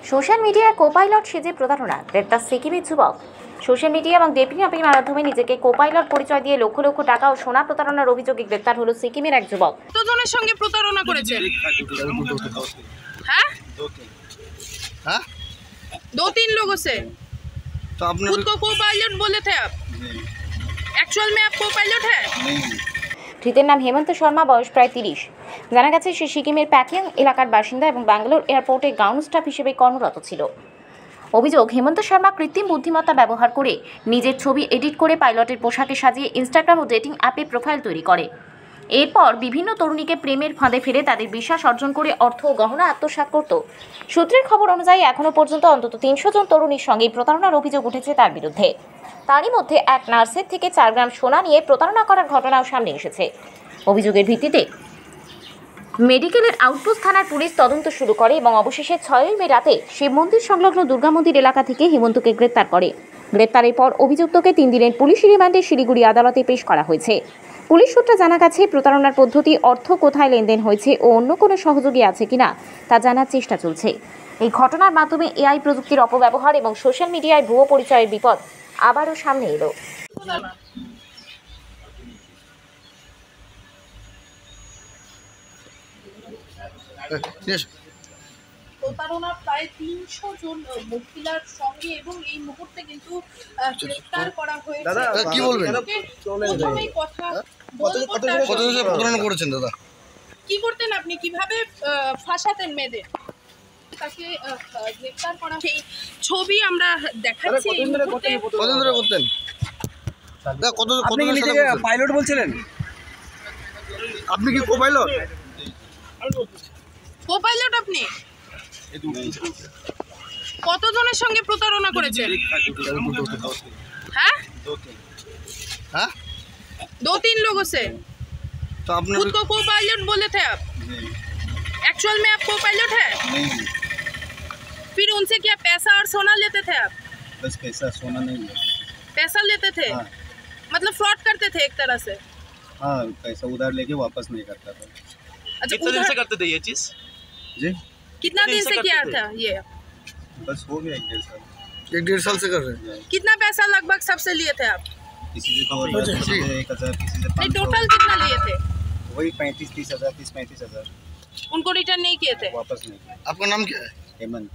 Social মিডিয়ায় copilot সেজে প্রতারণা, গ্রেপ্তার সিকিমের যুবক। সোশ্যাল মিডিয়া এবং ডেটিং অ্যাপের মাধ্যমে নিজেকে কোপাইলট পরিচয় দিয়ে লক্ষ লক্ষ টাকা ও সোনা প্রতারণার অভিযোগে গ্রেপ্তার হলো সিকিমের এক যুবক। কতজনের সঙ্গে প্রতারণা করেছে? हाँ? हाँ? 2-3 लोगों से। तो आपने खुद को को-पायलट बोले थे आप? एक्चुअल में आप को-पायलट है? ধৃতের নাম হেমন্ত শর্মা, বয়স প্রায় 30। জানা গেছে সে সিকিমের প্যাকিয়াং এলাকার বাসিন্দা এবং ব্যাঙ্গালোর এয়ারপোর্টে গ্রাউন্ড স্টাফ হিসেবে কর্মরত ছিল। অভিযোগ, হেমন্ত শর্মা কৃত্রিম বুদ্ধিমত্তা ব্যবহার করে নিজের ছবি এডিট করে পাইলটের পোশাকে সাজিয়ে ইনস্টাগ্রাম ও ডেটিং অ্যাপে প্রোফাইল তৈরি করে। এরপর বিভিন্ন তরুণীকে প্রেমের ফাঁদে ফেলে তাদের বিশ্বাস অর্জন করে অর্থ ও গহনা আত্মসাৎ করত। সূত্রের খবর অনুযায়ী এখনও পর্যন্ত অন্তত 300 জন তরুণীর সঙ্গে প্রতারণার অভিযোগ উঠেছে তার বিরুদ্ধে। তারই মধ্যে এক নার্সের থেকে 4 গ্রাম সোনা নিয়ে প্রতারণা করার ঘটনাও সামনে এসেছে। অভিযোগের ভিত্তিতে মেডিকেলের আউটপোস্ট থানার পুলিশ তদন্ত শুরু করে এবং অবশেষে 6ই মে রাতে শিব মন্দির সংলগ্ন দুর্গা মন্দির এলাকা থেকে হেমন্তকে গ্রেপ্তার করে। গ্রেপ্তারের পর অভিযুক্তকে 3 দিনের পুলিশি রিমান্ডে শিলিগুড়ি আদালতে পেশ করা হয়েছে। পুলিশ সূত্রে জানা গেছে, প্রতারণার পদ্ধতি, অর্থ কোথায় লেনদেন হয়েছে ও অন্য কোনো সহযোগী আছে কিনা তা জানার চেষ্টা চলছে। এই ঘটনার মাধ্যমে এআই প্রযুক্তির অপব্যবহার এবং সোশ্যাল মিডিয়ায় ভুয়ো পরিচয়ের বিপদ আবারও সামনে এলো। প্রতারণা প্রায় 300 জন মহিলার সঙ্গে এবং এই মুহূর্তে কিন্তু গ্রেফতার করা হয়েছে। দাদা কি বলবেন? প্রথমেই কথা কতজন প্রতারণা করেছেন দাদা? কি করতেন আপনি, কিভাবে ফাঁসাতেন মেয়েদের? তাকে গ্রেফতার করা, সেই ছবি আমরা দেখাচ্ছি। কতদিন ধরে করতেন? দাদা আপনি কি নিজেকে পাইলট বলছিলেন? আপনি কি কোপাইলট? কোপাইলট আপনি? কতজনের সঙ্গে প্রতারণা করেছেন? हाँ? हाँ? 2-3 लोगों से। तो आपने खुद को को-पायलट बोले थे आप? एक्चुअल में आप को-पायलट है? फिर उनसे क्या पैसा और सोना लेते थे आप? बस पैसा सोना नहीं है। पैसा लेते थे? हाँ। मतलब फ्रॉड करते थे एक तरह से? हाँ, पैसा उधार लेके वापस नहीं करता था। अच्छा, कितने दिन से करते थे ये चीज? जी कितना दिन से किया था ये? बस हो गया 1.5 साल। 1.5 साल से कर रहे हैं? कितना पैसा लगभग सबसे लिए थे आप? किसी से 2000, किसी से 1000, किसी से नहीं, 500। टोटल कितना लिए थे? वही 35-30 हज़ार, 30-35 हज़ार उनको रिटर्न नहीं किए थे? वापस नहीं किया। आपका नाम क्या है? हेमंत।